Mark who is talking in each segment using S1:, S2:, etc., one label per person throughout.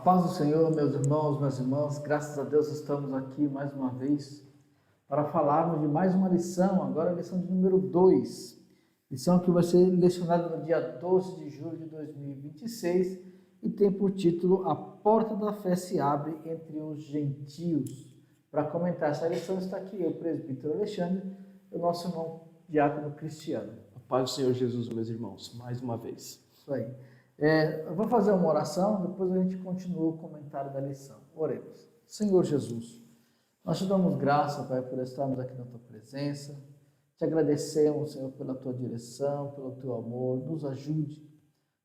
S1: paz do Senhor, meus irmãos, minhas irmãs, graças a Deus estamos aqui mais uma vez para falarmos de mais uma lição, agora a lição de número 2, lição que vai ser lecionada no dia 12 de julho de 2026 e tem por título A Porta da Fé se abre entre os gentios. Para comentar essa lição está aqui o presbítero Alexandre e o nosso irmão diácono Cristiano.
S2: A paz do Senhor Jesus, meus irmãos, mais uma vez.
S1: Isso aí. Eu vou fazer uma oração, depois a gente continua o comentário da lição. Oremos. Senhor Jesus, nós te damos graça, Pai, por estarmos aqui na Tua presença. Te agradecemos, Senhor, pela Tua direção, pelo Teu amor. Nos ajude.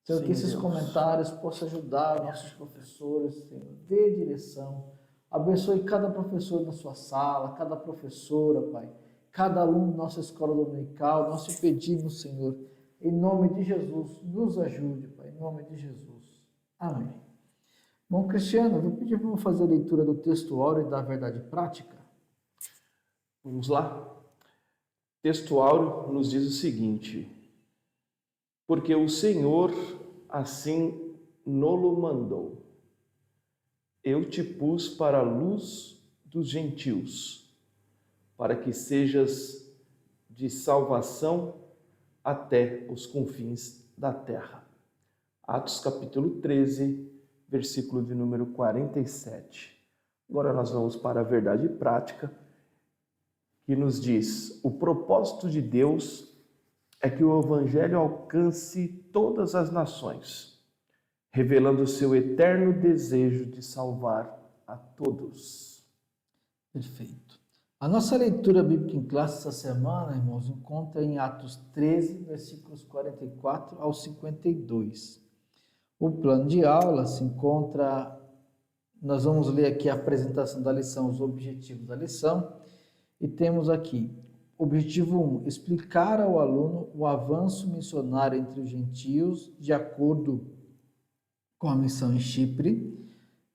S1: Senhor, que esses comentários possam ajudar nossos professores, Senhor. Dê direção. Abençoe cada professor na sua sala, cada professora, Pai. Cada aluno da nossa escola dominical. Nós te pedimos, Senhor, em nome de Jesus, nos ajude, Pai, em nome de Jesus. Amém. Bom, Cristiano, eu vou pedir para fazer a leitura do textuário e da verdade prática.
S2: Vamos lá? O textuário nos diz o seguinte: porque o Senhor assim nolo mandou. Eu te pus para a luz dos gentios, para que sejas de salvação até os confins da terra. Atos capítulo 13, versículo de número 47. Agora nós vamos para a verdade prática, que nos diz: o propósito de Deus é que o Evangelho alcance todas as nações, revelando o seu eterno desejo de salvar a todos.
S1: Perfeito. A nossa leitura bíblica em classe essa semana, irmãos, encontra em Atos 13, versículos 44 ao 52. O plano de aula se encontra, nós vamos ler aqui a apresentação da lição, os objetivos da lição, e temos aqui, objetivo 1, explicar ao aluno o avanço missionário entre os gentios, de acordo com a missão em Chipre.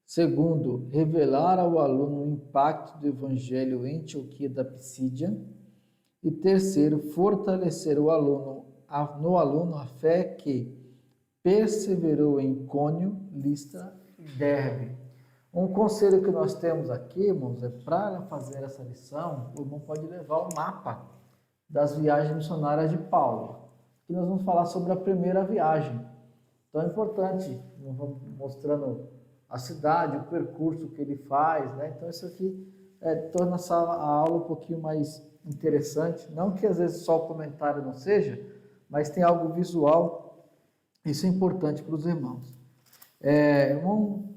S1: Segundo, revelar ao aluno o impacto do Evangelho em Antioquia da Psídia. E terceiro, fortalecer no aluno a fé que perseverou em Icônio, Listra e Derbe. Um conselho que nós temos aqui, irmãos, é para fazer essa lição, o irmão pode levar o mapa das viagens missionárias de Paulo. Aqui nós vamos falar sobre a primeira viagem. Então é importante, nós vamos mostrando a cidade, o percurso que ele faz, né? Então isso aqui torna a aula um pouquinho mais interessante, não que às vezes só o comentário não seja, mas tem algo visual, isso é importante para os irmãos. Irmão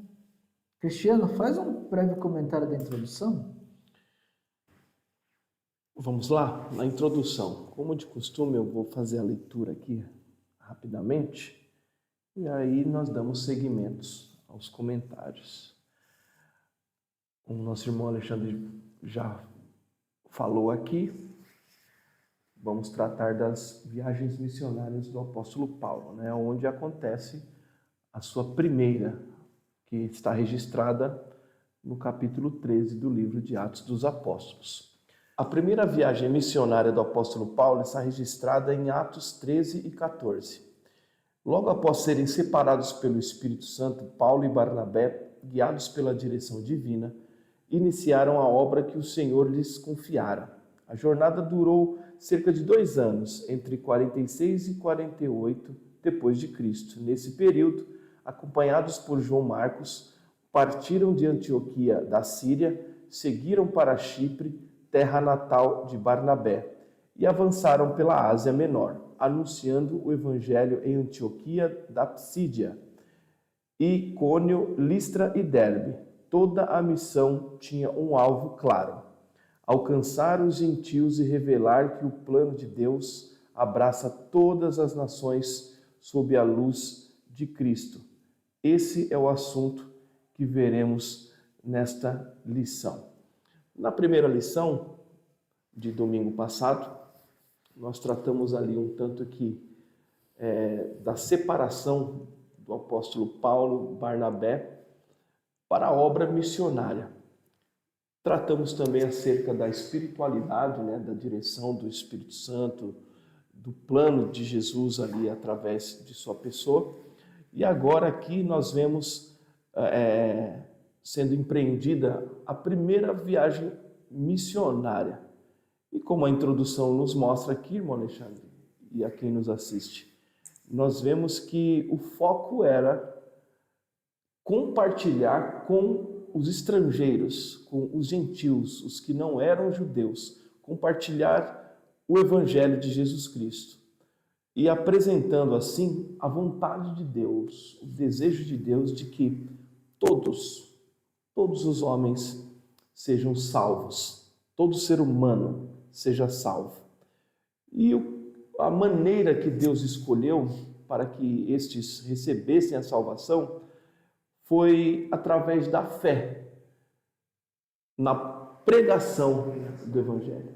S1: Cristiano, faz um breve comentário da introdução.
S2: Vamos lá, na introdução. Como de costume, eu vou fazer a leitura aqui rapidamente, e aí nós damos seguimentos aos comentários. O nosso irmão Alexandre já falou aqui. Vamos tratar das viagens missionárias do apóstolo Paulo, né, onde acontece a sua primeira, que está registrada no capítulo 13 do livro de Atos dos Apóstolos. A primeira viagem missionária do apóstolo Paulo está registrada em Atos 13 e 14. Logo após serem separados pelo Espírito Santo, Paulo e Barnabé, guiados pela direção divina, iniciaram a obra que o Senhor lhes confiara. A jornada durou cerca de 2 anos, entre 46 e 48 depois de Cristo. Nesse período, acompanhados por João Marcos, partiram de Antioquia da Síria, seguiram para Chipre, terra natal de Barnabé, e avançaram pela Ásia Menor, anunciando o Evangelho em Antioquia da Psídia, Icônio, Listra e Derbe. Toda a missão tinha um alvo claro: alcançar os gentios e revelar que o plano de Deus abraça todas as nações sob a luz de Cristo. Esse é o assunto que veremos nesta lição. Na primeira lição de domingo passado, nós tratamos ali um tanto aqui da separação do apóstolo Paulo, Barnabé, para a obra missionária. Tratamos também acerca da espiritualidade, né, da direção do Espírito Santo, do plano de Jesus ali através de sua pessoa. E agora aqui nós vemos sendo empreendida a primeira viagem missionária. E como a introdução nos mostra aqui, irmão Alexandre, e a quem nos assiste, nós vemos que o foco era compartilhar com os estrangeiros, com os gentios, os que não eram judeus, compartilhar o evangelho de Jesus Cristo e apresentando assim a vontade de Deus, o desejo de Deus de que todos os homens sejam salvos, todo ser humano seja salvo. E a maneira que Deus escolheu para que estes recebessem a salvação foi através da fé, na pregação do Evangelho.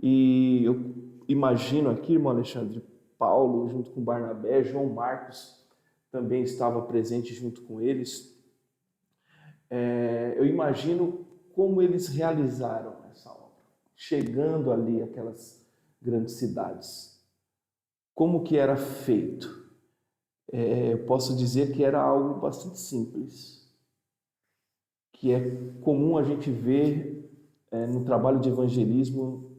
S2: E eu imagino aqui, irmão Alexandre, Paulo junto com Barnabé, João Marcos também estava presente junto com eles. Eu imagino como eles realizaram essa obra, chegando ali àquelas grandes cidades. Como que era feito? Eu posso dizer que era algo bastante simples, que é comum a gente ver no trabalho de evangelismo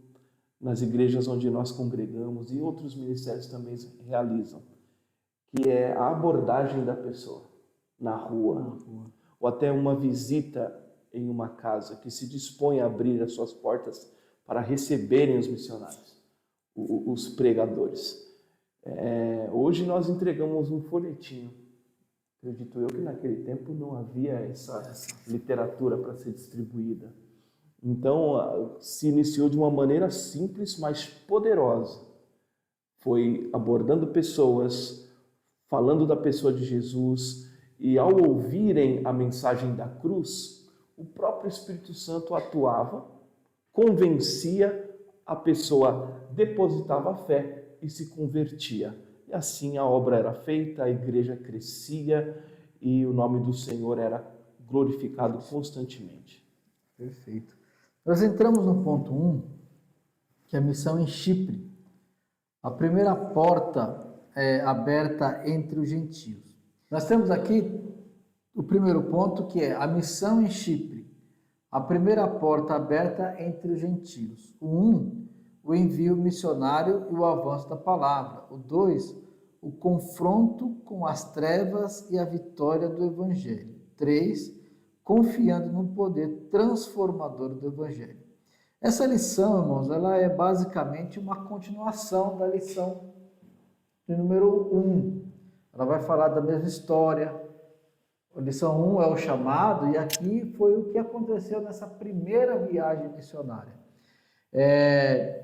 S2: nas igrejas onde nós congregamos e outros ministérios também realizam, que é a abordagem da pessoa na rua, ou até uma visita em uma casa que se dispõe a abrir as suas portas para receberem os missionários, os pregadores. Hoje nós entregamos um folhetinho. Acredito eu que naquele tempo não havia essa literatura para ser distribuída. Então, se iniciou de uma maneira simples, mas poderosa. Foi abordando pessoas, falando da pessoa de Jesus, e ao ouvirem a mensagem da cruz, o próprio Espírito Santo atuava, convencia, a pessoa depositava a fé e se convertia. E assim a obra era feita, a igreja crescia e o nome do Senhor era glorificado constantemente.
S1: Perfeito. Nós entramos no ponto 1, que é a missão em Chipre. A primeira porta aberta entre os gentios. Nós temos aqui o primeiro ponto, que é a missão em Chipre. A primeira porta aberta entre os gentios. O 1, o envio missionário e o avanço da palavra. O 2, o confronto com as trevas e a vitória do evangelho. 3, confiando no poder transformador do evangelho. Essa lição, irmãos, ela é basicamente uma continuação da lição de número 1. Ela vai falar da mesma história. A lição 1 é o chamado, e aqui foi o que aconteceu nessa primeira viagem missionária.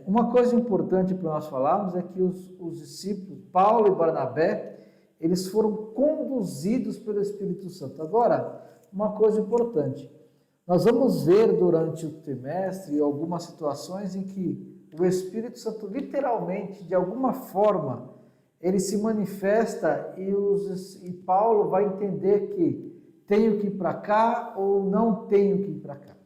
S1: Uma coisa importante para nós falarmos é que os discípulos, Paulo e Barnabé, eles foram conduzidos pelo Espírito Santo. Agora, uma coisa importante, nós vamos ver durante o trimestre algumas situações em que o Espírito Santo literalmente, de alguma forma, ele se manifesta e Paulo vai entender que tenho que ir para cá ou não tenho que ir para cá.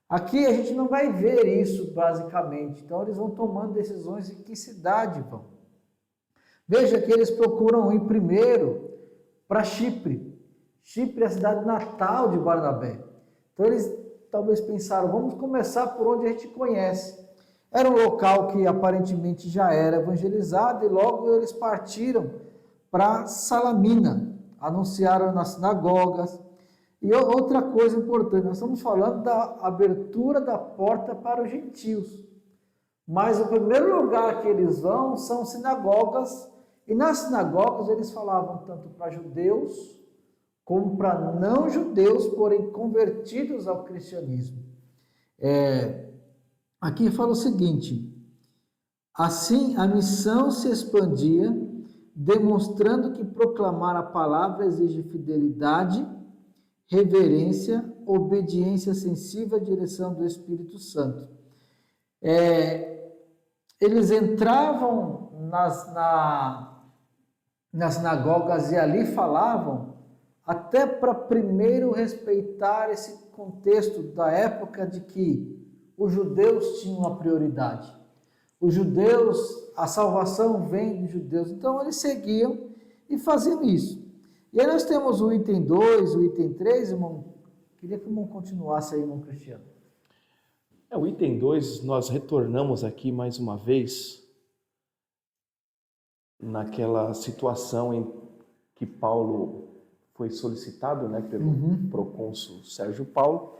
S1: Aqui a gente não vai ver isso basicamente, então eles vão tomando decisões em que cidade vão. Veja que eles procuram ir primeiro para Chipre. Chipre é a cidade natal de Barnabé. Então eles talvez pensaram, vamos começar por onde a gente conhece. Era um local que aparentemente já era evangelizado e logo eles partiram para Salamina, anunciaram nas sinagogas. E outra coisa importante, nós estamos falando da abertura da porta para os gentios. Mas o primeiro lugar que eles vão são sinagogas, e nas sinagogas eles falavam tanto para judeus como para não judeus, porém convertidos ao cristianismo. Aqui fala o seguinte: assim a missão se expandia, demonstrando que proclamar a palavra exige fidelidade, reverência, obediência sensível à direção do Espírito Santo. Eles entravam nas sinagogas e ali falavam, até para primeiro respeitar esse contexto da época de que os judeus tinham a prioridade. Os judeus, a salvação vem dos judeus, então eles seguiam e faziam isso. E aí nós temos o item 2, o item 3, irmão. Queria que o irmão continuasse aí, irmão Cristiano.
S2: O item 2, nós retornamos aqui mais uma vez naquela situação em que Paulo foi solicitado, né, pelo procônsul Sérgio Paulo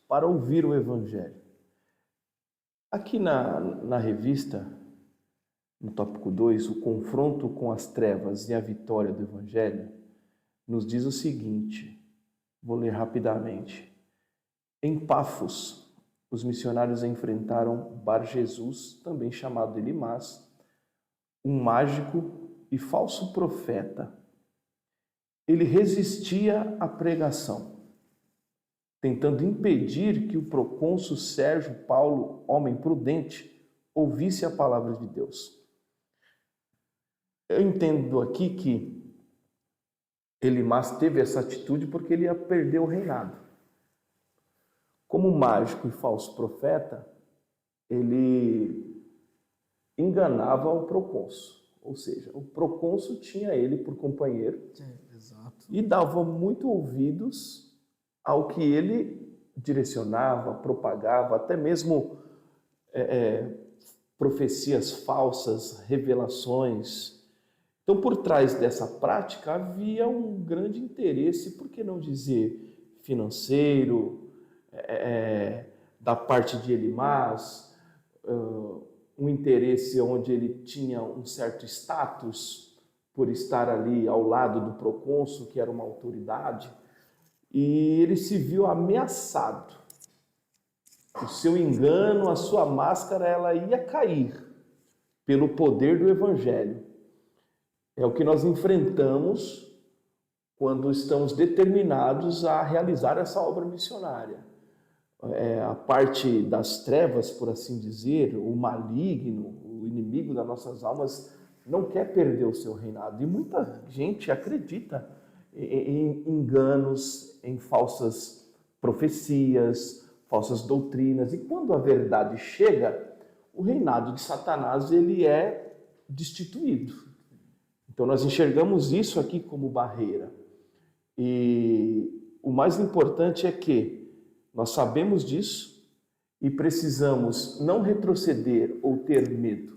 S2: para ouvir o Evangelho. Aqui na revista, no tópico 2, o confronto com as trevas e a vitória do Evangelho, nos diz o seguinte, vou ler rapidamente. Em Pafos, os missionários enfrentaram Bar-Jesus, também chamado Elimas, um mágico e falso profeta. Ele resistia à pregação, tentando impedir que o procônsul Sérgio Paulo, homem prudente, ouvisse a palavra de Deus. Eu entendo aqui que Elimas teve essa atitude porque ele ia perder o reinado. Como mágico e falso profeta, ele enganava o procônsul. Ou seja, o procônsul tinha ele por companheiro.
S1: Exato.
S2: E dava muito ouvidos ao que ele direcionava, propagava, até mesmo profecias falsas, revelações. Então, por trás dessa prática havia um grande interesse, por que não dizer financeiro, da parte de Elimas, um interesse onde ele tinha um certo status por estar ali ao lado do procônsul, que era uma autoridade, e ele se viu ameaçado. O seu engano, a sua máscara, ela ia cair pelo poder do Evangelho. É o que nós enfrentamos quando estamos determinados a realizar essa obra missionária. A parte das trevas, por assim dizer, o maligno, o inimigo das nossas almas, não quer perder o seu reinado. E muita gente acredita em enganos, em falsas profecias, falsas doutrinas. E quando a verdade chega, o reinado de Satanás ele é destituído. Então nós enxergamos isso aqui como barreira. E o mais importante é que nós sabemos disso e precisamos não retroceder ou ter medo,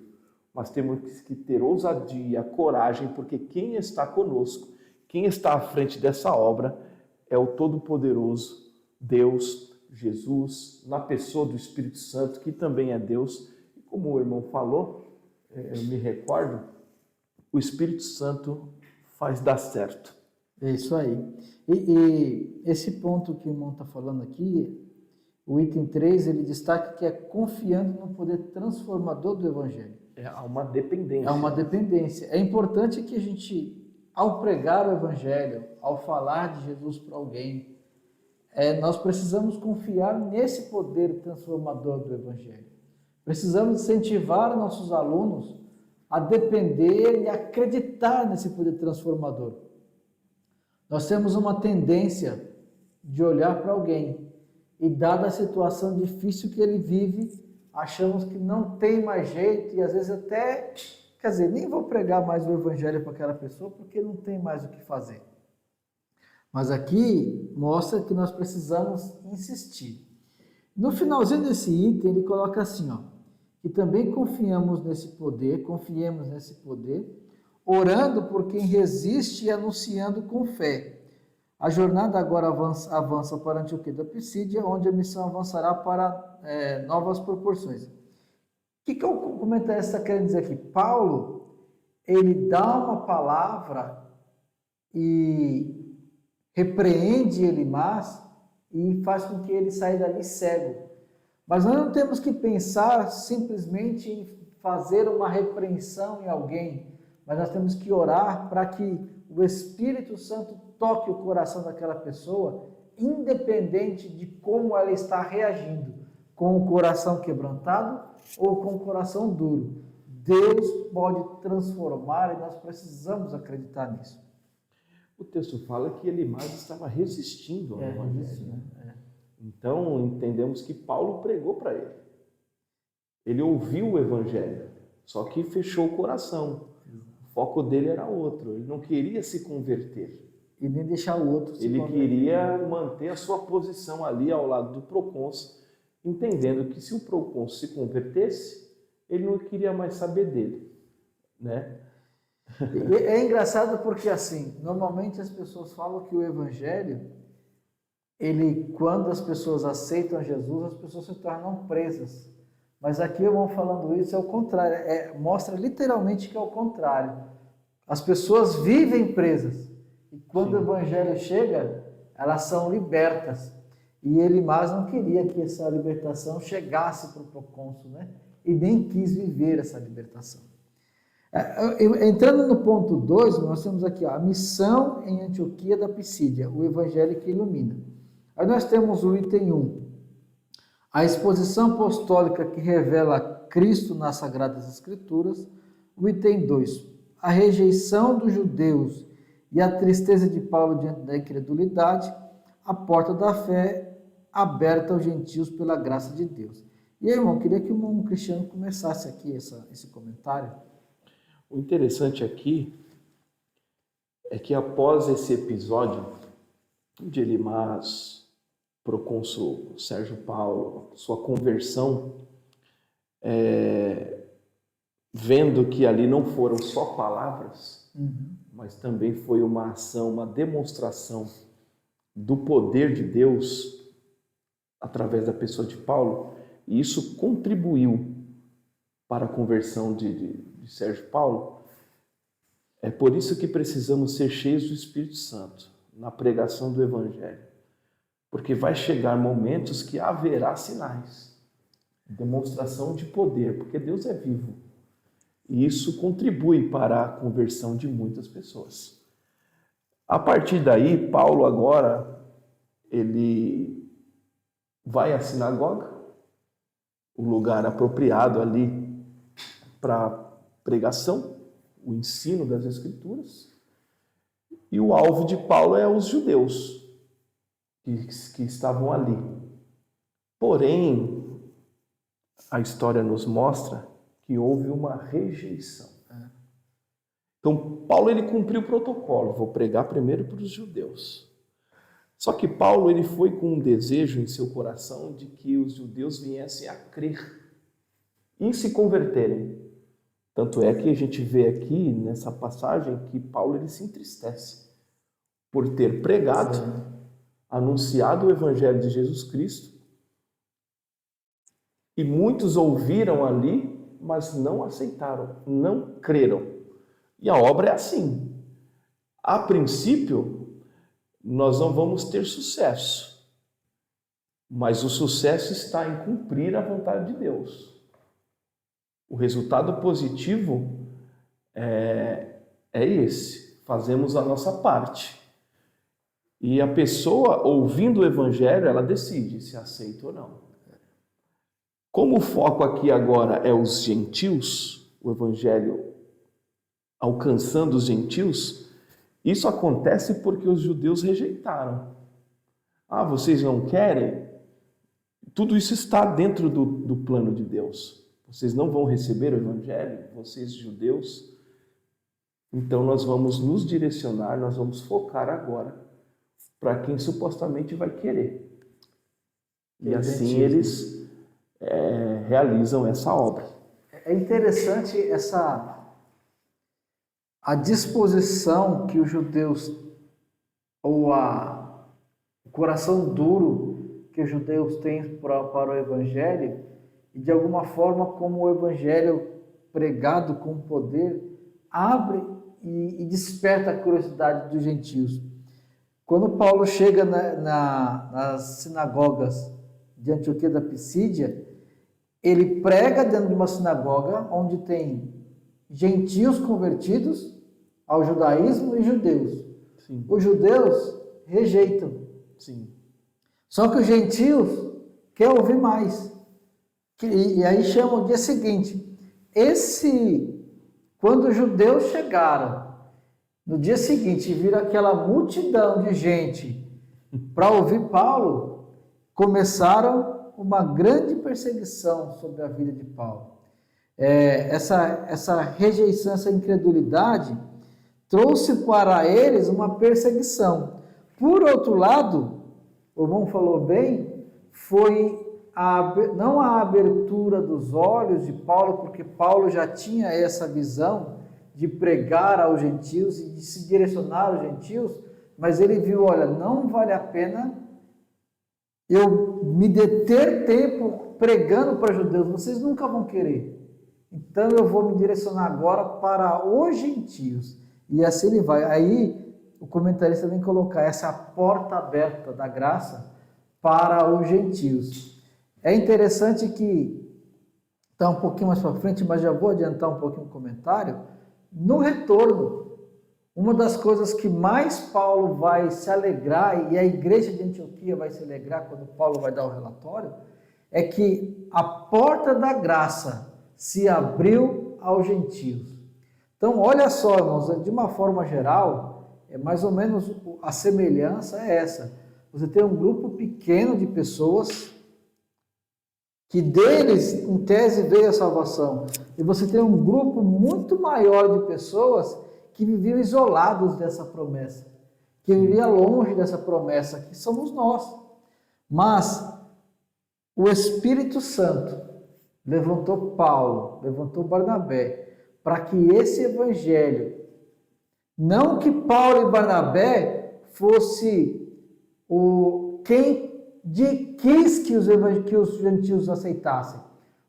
S2: mas temos que ter ousadia, coragem, porque quem está conosco, quem está à frente dessa obra é o Todo-Poderoso Deus, Jesus, na pessoa do Espírito Santo, que também é Deus. E como o irmão falou, eu me recordo, o Espírito Santo faz dar certo.
S1: É isso aí. E esse ponto que o irmão está falando aqui, o item 3, ele destaca que é confiando no poder transformador do Evangelho.
S2: Há uma dependência.
S1: É uma dependência. É importante que a gente, ao pregar o Evangelho, ao falar de Jesus para alguém, nós precisamos confiar nesse poder transformador do Evangelho. Precisamos incentivar nossos alunos a depender e acreditar nesse poder transformador. Nós temos uma tendência de olhar para alguém e, dada a situação difícil que ele vive, achamos que não tem mais jeito e às vezes até, nem vou pregar mais o Evangelho para aquela pessoa porque não tem mais o que fazer. Mas aqui mostra que nós precisamos insistir. No finalzinho desse item, ele coloca assim, que também confiemos nesse poder, orando por quem resiste e anunciando com fé. A jornada agora avança para Antioquia da Pisídia, onde a missão avançará para novas proporções. O que o comentarista está querendo dizer aqui? Paulo, ele dá uma palavra e repreende Elimas e faz com que ele saia dali cego. Mas nós não temos que pensar simplesmente em fazer uma repreensão em alguém, mas nós temos que orar para que o Espírito Santo toque o coração daquela pessoa, independente de como ela está reagindo, com o coração quebrantado ou com o coração duro. Deus pode transformar e nós precisamos acreditar nisso.
S2: O texto fala que Elimas estava resistindo ao Evangelho. Então, entendemos que Paulo pregou para ele. Ele ouviu o Evangelho, só que fechou o coração. O foco dele era outro, ele não queria se converter.
S1: E nem deixar o outro se
S2: Ele
S1: converter.
S2: queria manter a sua posição ali ao lado do procônsul, entendendo que se o procônsul se convertesse, ele não queria mais saber dele, né?
S1: É engraçado porque, assim, normalmente as pessoas falam que o evangelho, quando as pessoas aceitam Jesus, as pessoas se tornam presas. Mas aqui eu vou falando isso, é o contrário, mostra literalmente que é o contrário. As pessoas vivem presas. E quando o evangelho chega, elas são libertas. E ele mais não queria que essa libertação chegasse para o procônsul, né? E nem quis viver essa libertação. Entrando no ponto 2, nós temos aqui a missão em Antioquia da Pisídia, o evangelho que ilumina. Aí nós temos o item 1, a exposição apostólica que revela Cristo nas Sagradas Escrituras. O item 2, a rejeição dos judeus e a tristeza de Paulo diante da incredulidade, a porta da fé aberta aos gentios pela graça de Deus. E aí, irmão, queria que o irmão Cristiano começasse aqui esse comentário.
S2: O interessante aqui é que após esse episódio de Elimas, procônsul Sérgio Paulo, sua conversão, vendo que ali não foram só palavras, mas também foi uma ação, uma demonstração do poder de Deus através da pessoa de Paulo, e isso contribuiu para a conversão de Sérgio Paulo. É por isso que precisamos ser cheios do Espírito Santo na pregação do Evangelho, porque vai chegar momentos que haverá sinais, demonstração de poder, porque Deus é vivo, e isso contribui para a conversão de muitas pessoas. A partir daí, Paulo agora, ele vai à sinagoga, o lugar apropriado ali para pregação, o ensino das Escrituras, e o alvo de Paulo é os judeus que estavam ali. Porém, a história nos mostra que houve uma rejeição. Então, Paulo ele cumpriu o protocolo, vou pregar primeiro para os judeus. Só que Paulo ele foi com um desejo em seu coração de que os judeus viessem a crer e se converterem. Tanto é que a gente vê aqui nessa passagem que Paulo ele se entristece por ter pregado, anunciado o evangelho de Jesus Cristo, e muitos ouviram ali, mas não aceitaram, não creram. E a obra é assim. A princípio, nós não vamos ter sucesso, mas o sucesso está em cumprir a vontade de Deus. O resultado positivo é esse. Fazemos a nossa parte. E a pessoa, ouvindo o evangelho, ela decide se aceita ou não. Como o foco aqui agora é os gentios, o evangelho alcançando os gentios, isso acontece porque os judeus rejeitaram. Ah, vocês não querem? Tudo isso está dentro do plano de Deus. Vocês não vão receber o evangelho, vocês judeus. Então nós vamos nos direcionar, nós vamos focar agora para quem supostamente vai querer. E assim eles realizam essa obra.
S1: É interessante a disposição que os judeus, ou o coração duro que os judeus têm para o evangelho, e de alguma forma como o evangelho pregado com poder abre e desperta a curiosidade dos gentios. Quando Paulo chega nas sinagogas de Antioquia da Pisídia, ele prega dentro de uma sinagoga onde tem gentios convertidos ao judaísmo e judeus.
S2: Sim.
S1: Os judeus rejeitam.
S2: Sim.
S1: Só que os gentios querem ouvir mais. E aí chama o dia seguinte. Quando os judeus chegaram, no dia seguinte, viram aquela multidão de gente para ouvir Paulo, começaram uma grande perseguição sobre a vida de Paulo. Essa rejeição, essa incredulidade trouxe para eles uma perseguição. Por outro lado, o irmão falou bem, foi não a abertura dos olhos de Paulo, porque Paulo já tinha essa visão de pregar aos gentios e de se direcionar aos gentios, mas ele viu, olha, não vale a pena eu me deter tempo pregando para judeus, vocês nunca vão querer. Então eu vou me direcionar agora para os gentios. E assim ele vai. Aí o comentarista vem colocar essa porta aberta da graça para os gentios. É interessante que, está um pouquinho mais para frente, mas já vou adiantar um pouquinho o comentário. No retorno, uma das coisas que mais Paulo vai se alegrar, e a igreja de Antioquia vai se alegrar quando Paulo vai dar o relatório, é que a porta da graça se abriu aos gentios. Então, olha só, irmãos, de uma forma geral, é mais ou menos a semelhança é essa. Você tem um grupo pequeno de pessoas que deles, em tese, veio a salvação. E você tem um grupo muito maior de pessoas que viviam isolados dessa promessa, que viviam longe dessa promessa, que somos nós. Mas o Espírito Santo levantou Paulo, levantou Barnabé, para que esse evangelho, não que Paulo e Barnabé fosse quem quis que os gentios aceitassem,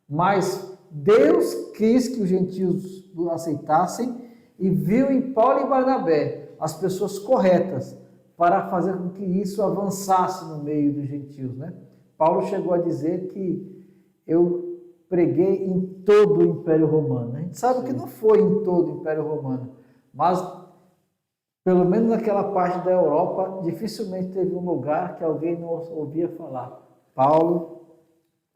S1: mas Deus quis que os gentios aceitassem e viu em Paulo e Barnabé as pessoas corretas para fazer com que isso avançasse no meio dos gentios, né? Paulo chegou a dizer que eu preguei em todo o Império Romano. A gente sabe que não foi em todo o Império Romano, mas pelo menos naquela parte da Europa, dificilmente teve um lugar que alguém não ouvia falar. Paulo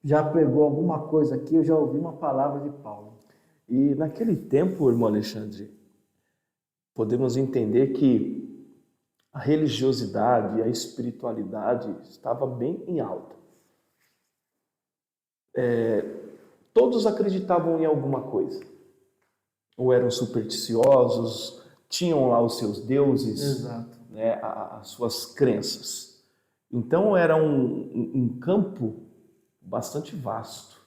S1: já pregou alguma coisa aqui, eu já ouvi uma palavra de Paulo.
S2: E naquele tempo, irmão Alexandre, podemos entender que a religiosidade e a espiritualidade estava bem em alta. Todos acreditavam em alguma coisa. Ou eram supersticiosos, tinham lá os seus deuses, né, as suas crenças. Então era um campo bastante vasto.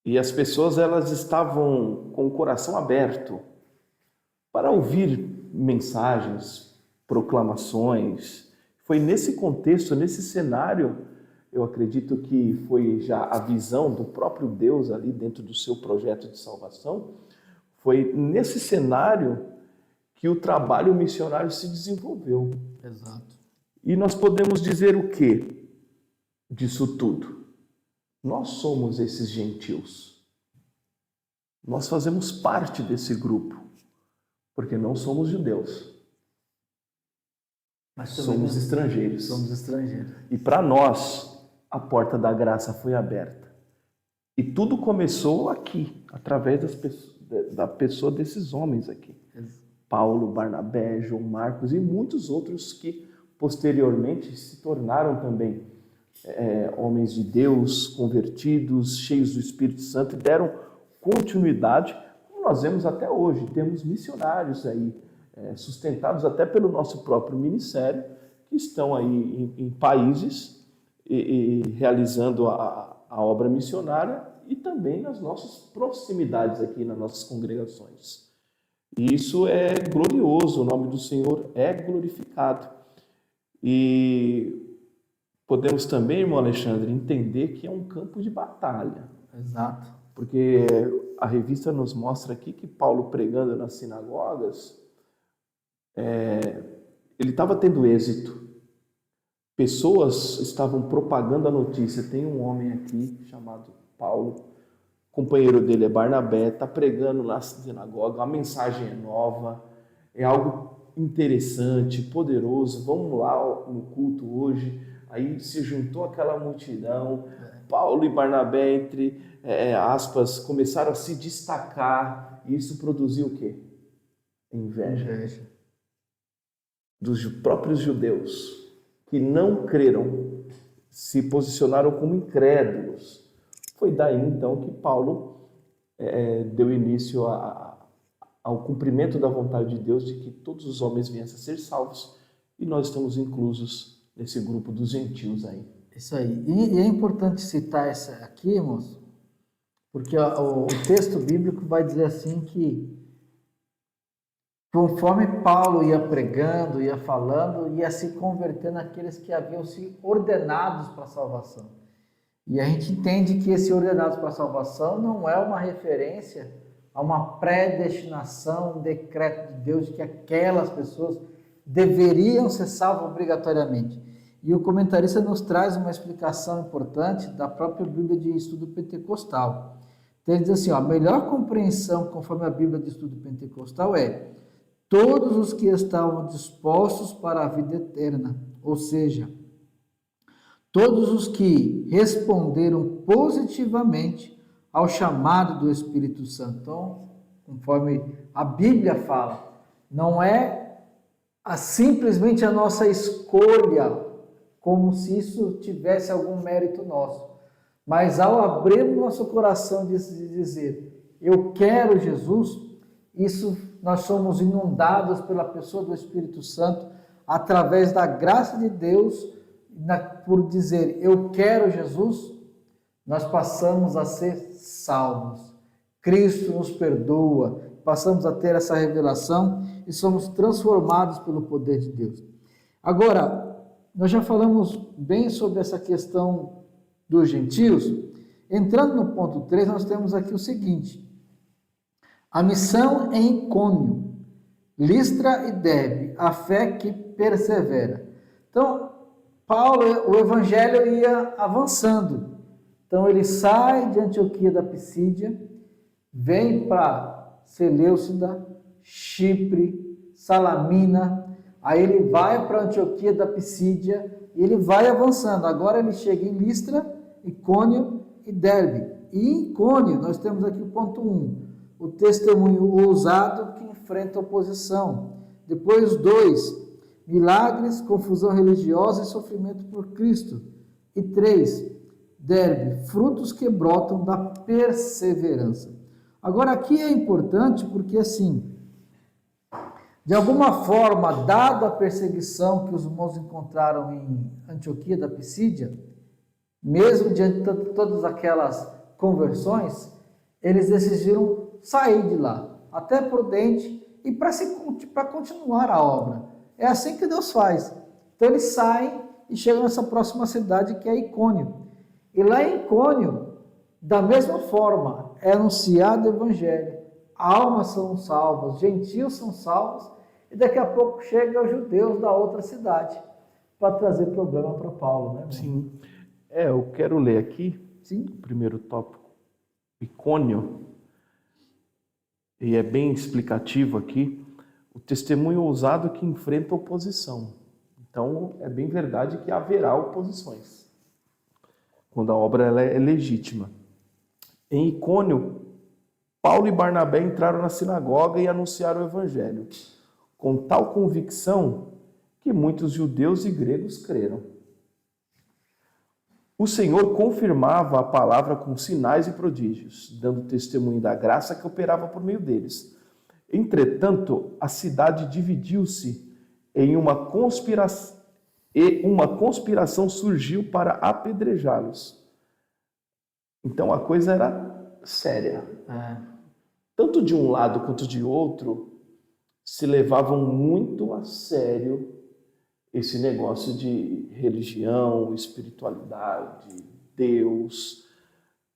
S2: E as pessoas elas estavam com o coração aberto para ouvir mensagens, proclamações. Foi nesse contexto, nesse cenário, eu acredito que foi já a visão do próprio Deus ali dentro do seu projeto de salvação. Foi nesse cenário que o trabalho missionário se desenvolveu.
S1: Exato.
S2: E nós podemos dizer o quê disso tudo? Nós somos esses gentios. Nós fazemos parte desse grupo, porque não somos judeus.
S1: Mas
S2: somos estrangeiros.
S1: Somos estrangeiros.
S2: E para nós, a porta da graça foi aberta. E tudo começou aqui, através da pessoa desses homens aqui. Paulo, Barnabé, João Marcos e muitos outros que posteriormente se tornaram também homens de Deus, convertidos, cheios do Espírito Santo e deram continuidade, como nós vemos até hoje. Temos missionários aí, sustentados até pelo nosso próprio ministério, que estão aí em países e realizando a obra missionária e também nas nossas proximidades aqui, nas nossas congregações. E isso é glorioso, o nome do Senhor é glorificado. E podemos também, irmão Alexandre, entender que é um campo de batalha.
S1: Exato.
S2: Porque a revista nos mostra aqui que Paulo pregando nas sinagogas, ele estava tendo êxito. Pessoas estavam propagando a notícia. Tem um homem aqui chamado Paulo, companheiro dele é Barnabé, está pregando na sinagoga, a mensagem é nova, é algo interessante, poderoso, vamos lá no culto hoje. Aí se juntou aquela multidão, Paulo e Barnabé, entre aspas, começaram a se destacar, e isso produziu o quê? Inveja. Dos próprios judeus, que não creram, se posicionaram como incrédulos. Foi daí então que Paulo deu início ao cumprimento da vontade de Deus de que todos os homens viessem a ser salvos, e nós estamos inclusos nesse grupo dos gentios aí.
S1: Isso aí. E é importante citar essa aqui, irmãos, porque o texto bíblico vai dizer assim que conforme Paulo ia pregando, ia falando, ia se convertendo aqueles que haviam sido ordenados para a salvação. E a gente entende que esse ordenados para a salvação não é uma referência a uma predestinação, um decreto de Deus de que aquelas pessoas deveriam ser salvas obrigatoriamente. E o comentarista nos traz uma explicação importante da própria Bíblia de Estudo Pentecostal. Então ele diz assim, a melhor compreensão conforme a Bíblia de Estudo Pentecostal é todos os que estavam dispostos para a vida eterna, ou seja, todos os que responderam positivamente ao chamado do Espírito Santo. Então, conforme a Bíblia fala, não é simplesmente a nossa escolha, como se isso tivesse algum mérito nosso, mas ao abrir o nosso coração de dizer, eu quero Jesus, isso nós somos inundados pela pessoa do Espírito Santo, através da graça de Deus, por dizer, eu quero Jesus, nós passamos a ser salvos. Cristo nos perdoa, passamos a ter essa revelação e somos transformados pelo poder de Deus. Agora, nós já falamos bem sobre essa questão dos gentios. Entrando no ponto 3, nós temos aqui o seguinte: a missão é em Icônio, Listra e Derbe, a fé que persevera. Então, Paulo, o evangelho ia avançando. Então, ele sai de Antioquia da Pisídia, vem para Seleucida, Chipre, Salamina, aí ele vai para Antioquia da Pisídia e ele vai avançando. Agora ele chega em Listra, Icônio e Derbe. E em Icônio, nós temos aqui o ponto 1, o testemunho ousado que enfrenta oposição. Depois 2, milagres, confusão religiosa e sofrimento por Cristo. E 3, Derbe, frutos que brotam da perseverança. Agora aqui é importante porque assim, de alguma forma, dada a perseguição que os irmãos encontraram em Antioquia da Pisídia, mesmo diante de todas aquelas conversões, eles decidiram sair de lá, até prudente, e para continuar a obra. É assim que Deus faz. Então eles saem e chegam nessa próxima cidade que é Icônio. E lá em Icônio, da mesma forma, é anunciado o evangelho. Almas são salvas, gentios são salvos, e daqui a pouco chegam os judeus da outra cidade para trazer problema para Paulo, né?
S2: Sim. Eu quero ler aqui.
S1: Sim.
S2: O primeiro tópico, Icônio, e é bem explicativo aqui, o testemunho ousado que enfrenta oposição. Então, é bem verdade que haverá oposições, quando a obra ela é legítima. Em Icônio, Paulo e Barnabé entraram na sinagoga e anunciaram o evangelho, com tal convicção que muitos judeus e gregos creram. O Senhor confirmava a palavra com sinais e prodígios, dando testemunho da graça que operava por meio deles. Entretanto, a cidade dividiu-se em uma conspiração, e uma conspiração surgiu para apedrejá-los. Então a coisa era séria. Tanto de um lado quanto de outro, se levavam muito a sério esse negócio de religião, espiritualidade, Deus.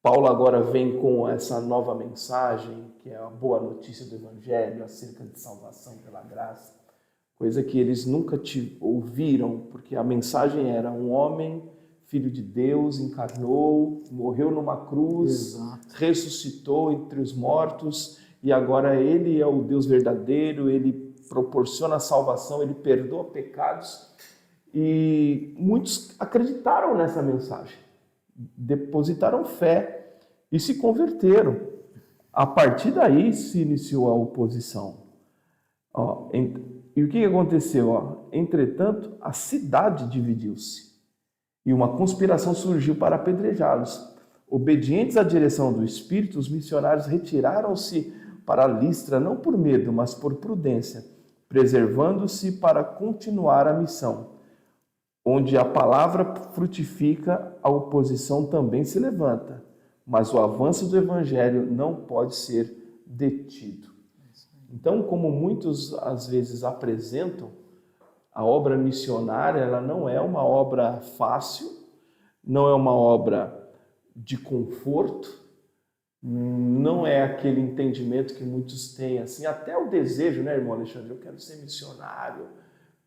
S2: Paulo agora vem com essa nova mensagem, que é a boa notícia do Evangelho, acerca de salvação pela graça, coisa que eles nunca ouviram, porque a mensagem era um homem, filho de Deus, encarnou, morreu numa cruz,
S1: Exato.
S2: ressuscitou entre os mortos, e agora ele é o Deus verdadeiro, ele proporciona a salvação, ele perdoa pecados, e muitos acreditaram nessa mensagem, depositaram fé e se converteram. A partir daí se iniciou a oposição. E o que aconteceu? Entretanto, a cidade dividiu-se e uma conspiração surgiu para apedrejá-los. Obedientes à direção do Espírito, os missionários retiraram-se para Listra, não por medo, mas por prudência, preservando-se para continuar a missão. Onde a palavra frutifica, a oposição também se levanta, mas o avanço do evangelho não pode ser detido. Então, como muitos às vezes apresentam, a obra missionária, ela não é uma obra fácil, não é uma obra de conforto, não é aquele entendimento que muitos têm, assim, até o desejo, né, irmão Alexandre? Eu quero ser missionário,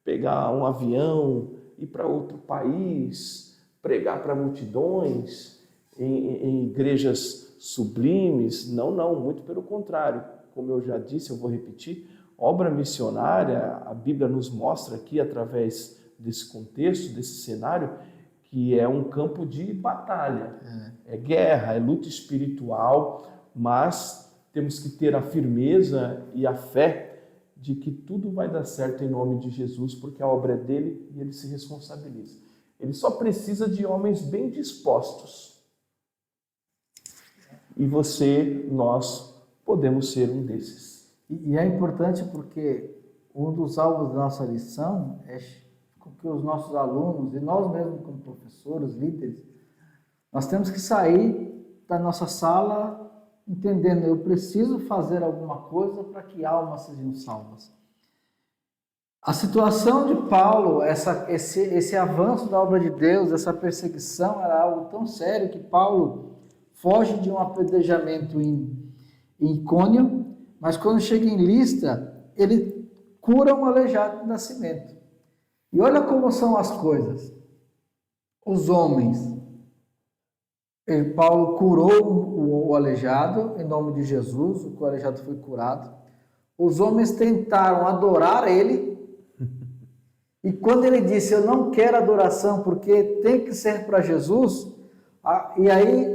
S2: pegar um avião, ir para outro país, pregar para multidões, em igrejas sublimes. Não, muito pelo contrário. Como eu já disse, eu vou repetir, obra missionária, a Bíblia nos mostra aqui, através desse contexto, desse cenário, que é um campo de batalha, é guerra, é luta espiritual, mas temos que ter a firmeza e a fé de que tudo vai dar certo em nome de Jesus, porque a obra é dele e ele se responsabiliza. Ele só precisa de homens bem dispostos. E você, nós, podemos ser um desses.
S1: E é importante porque um dos alvos da nossa lição é que os nossos alunos, e nós mesmos como professores, líderes, nós temos que sair da nossa sala entendendo, eu preciso fazer alguma coisa para que almas sejam salvas. A situação de Paulo, esse avanço da obra de Deus, essa perseguição, era algo tão sério que Paulo foge de um apedrejamento em Icônio, mas quando chega em Listra, ele cura um aleijado de nascimento. E olha como são as coisas. Os homens, Paulo curou o aleijado em nome de Jesus, o aleijado foi curado. Os homens tentaram adorar ele, e quando ele disse, eu não quero adoração porque tem que ser para Jesus, e aí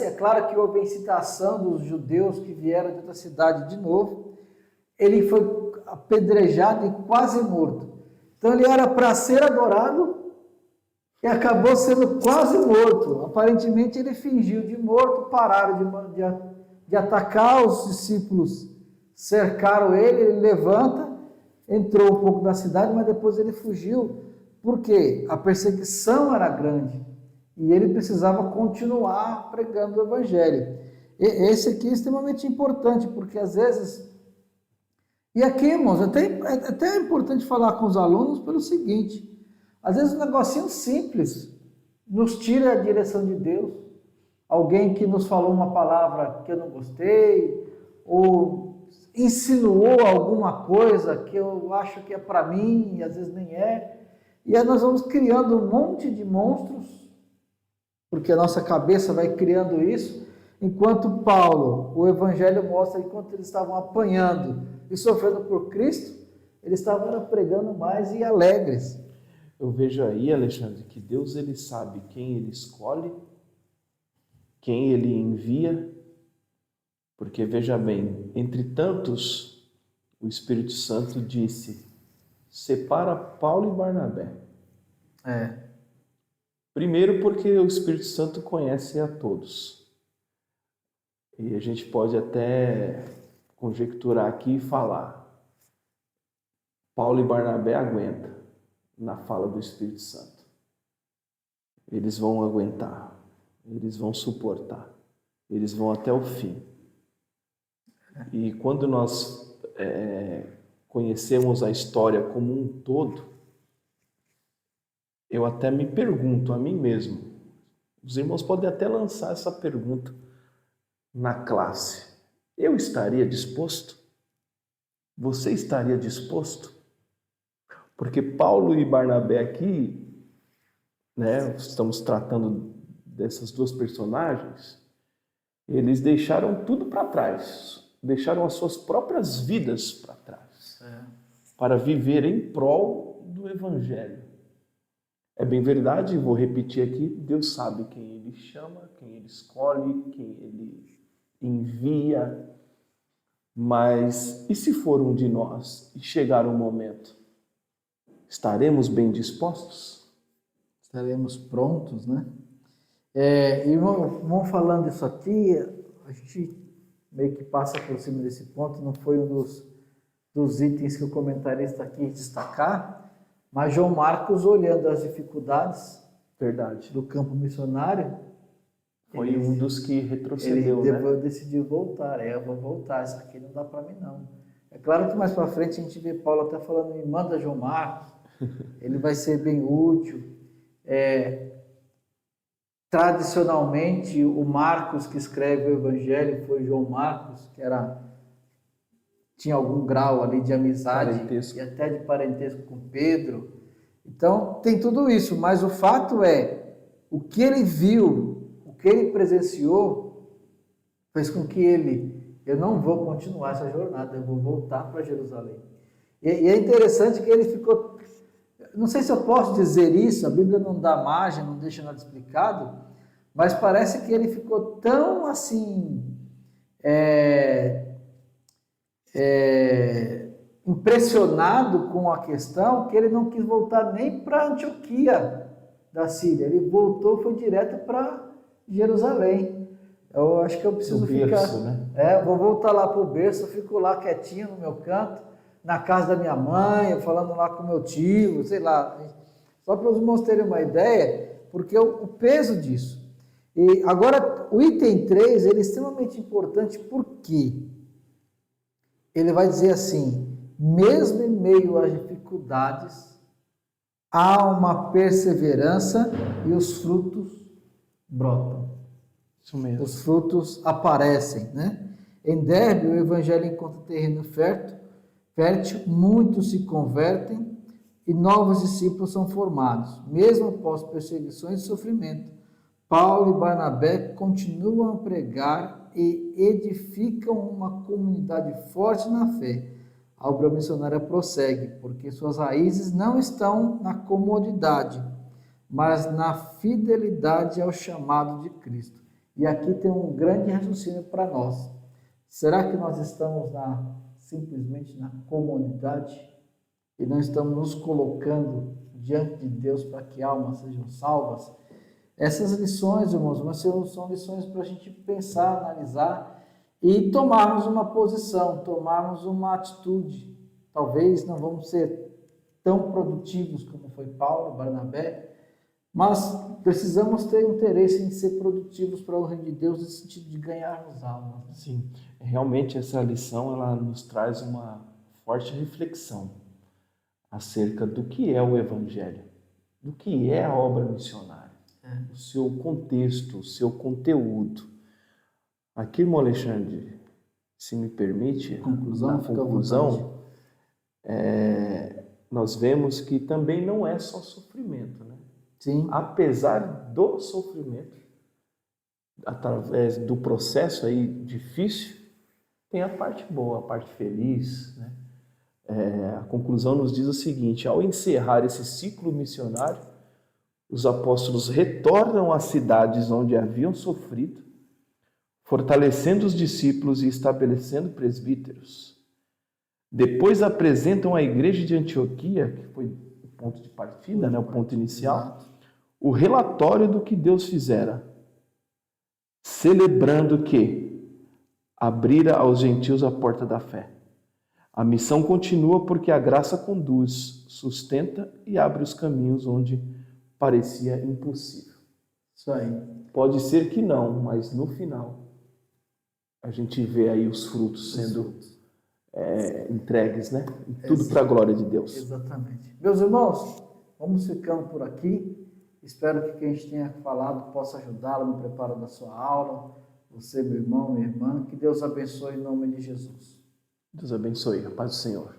S1: é claro que houve a incitação dos judeus que vieram de outra cidade de novo, ele foi apedrejado e quase morto. Então ele era para ser adorado e acabou sendo quase morto. Aparentemente ele fingiu de morto, pararam de atacar, os discípulos cercaram ele levanta, entrou um pouco da cidade, mas depois ele fugiu, porque a perseguição era grande e ele precisava continuar pregando o evangelho. Esse aqui é extremamente importante, porque às vezes... E aqui, irmãos, até é importante falar com os alunos pelo seguinte, às vezes um negocinho simples nos tira a direção de Deus. Alguém que nos falou uma palavra que eu não gostei, ou insinuou alguma coisa que eu acho que é para mim, e às vezes nem é. E aí nós vamos criando um monte de monstros, porque a nossa cabeça vai criando isso, enquanto Paulo, o Evangelho mostra, enquanto eles estavam apanhando e sofrendo por Cristo, eles estavam pregando mais e alegres.
S2: Eu vejo aí, Alexandre, que Deus ele sabe quem ele escolhe, quem ele envia, porque veja bem, entre tantos, o Espírito Santo disse, separa Paulo e Barnabé. Primeiro porque o Espírito Santo conhece a todos. E a gente pode até conjecturar aqui e falar, Paulo e Barnabé aguentam na fala do Espírito Santo. Eles vão aguentar, eles vão suportar, eles vão até o fim. E quando nós conhecemos a história como um todo, eu até me pergunto a mim mesmo, os irmãos podem até lançar essa pergunta na classe, eu estaria disposto? Você estaria disposto? Porque Paulo e Barnabé aqui, né, estamos tratando dessas duas personagens, eles deixaram tudo para trás, deixaram as suas próprias vidas para trás, para viver em prol do Evangelho. É bem verdade, vou repetir aqui, Deus sabe quem Ele chama, quem Ele escolhe, quem Ele envia, mas e se for um de nós e chegar um momento, estaremos bem dispostos?
S1: Estaremos prontos, né? E vamos falando isso aqui, a gente meio que passa por cima desse ponto, não foi um dos itens que o comentarista quis destacar, mas João Marcos, olhando as dificuldades
S2: Verdade.
S1: do campo missionário,
S2: Foi um dos que retrocedeu,
S1: ele
S2: né?
S1: decidiu voltar. Eu vou voltar, isso aqui não dá para mim não. É claro que mais para frente a gente vê Paulo até falando, me manda João Marcos, ele vai ser bem útil. Tradicionalmente, o Marcos que escreve o Evangelho foi João Marcos, que tinha algum grau ali de amizade
S2: Parentesco.
S1: e até de parentesco com Pedro. Então, tem tudo isso, mas o fato é, o que ele viu, o que ele presenciou, fez com que eu não vou continuar essa jornada, eu vou voltar para Jerusalém. E é interessante que ele ficou, não sei se eu posso dizer isso, a Bíblia não dá margem, não deixa nada explicado, mas parece que ele ficou tão assim, impressionado com a questão que ele não quis voltar nem para Antioquia da Síria. Ele voltou, foi direto para Jerusalém. Eu acho que eu preciso
S2: berço,
S1: ficar.
S2: né?
S1: Vou voltar lá para o berço, eu fico lá quietinho no meu canto, na casa da minha mãe, falando lá com meu tio, sei lá. Só para os irmãos terem uma ideia, porque o peso disso. E agora, o item 3, ele é extremamente importante, porque ele vai dizer assim, mesmo em meio às dificuldades, há uma perseverança e os frutos brotam.
S2: Isso mesmo.
S1: Os frutos aparecem, né? Em Derbe, o evangelho encontra terreno fértil, muitos se convertem e novos discípulos são formados. Mesmo após perseguições e sofrimento, Paulo e Barnabé continuam a pregar e edificam uma comunidade forte na fé. A obra missionária prossegue, porque suas raízes não estão na comodidade, mas na fidelidade ao chamado de Cristo. E aqui tem um grande raciocínio para nós. Será que nós estamos simplesmente na comodidade e não estamos nos colocando diante de Deus para que almas sejam salvas? Essas lições, irmãos, são lições para a gente pensar, analisar e tomarmos uma posição, tomarmos uma atitude. Talvez não vamos ser tão produtivos como foi Paulo, Barnabé, mas precisamos ter interesse em ser produtivos para a honra de Deus no sentido de ganharmos almas.
S2: Sim, realmente essa lição ela nos traz uma forte reflexão acerca do que é o Evangelho, do que é a obra missionária, o seu contexto, o seu conteúdo. Aqui, irmão Alexandre, se me permite, na conclusão, nós vemos que também não é só sofrimento, né?
S1: Sim.
S2: Apesar do sofrimento, através do processo aí difícil, tem a parte boa, a parte feliz, né? A conclusão nos diz o seguinte: ao encerrar esse ciclo missionário, os apóstolos retornam às cidades onde haviam sofrido, fortalecendo os discípulos e estabelecendo presbíteros. Depois apresentam à igreja de Antioquia, que foi o ponto de partida, né, o ponto inicial, o relatório do que Deus fizera, celebrando que abrira aos gentios a porta da fé. A missão continua porque a graça conduz, sustenta e abre os caminhos onde parecia impossível.
S1: Isso aí.
S2: Pode ser que não, mas no final a gente vê aí os frutos sendo entregues, né? E tudo para a glória de Deus.
S1: Exatamente. Meus irmãos, vamos ficando por aqui. Espero que o que a gente tenha falado possa ajudá-lo no preparo da sua aula. Você, meu irmão, minha irmã, que Deus abençoe em nome de Jesus.
S2: Deus abençoe. A paz do Senhor.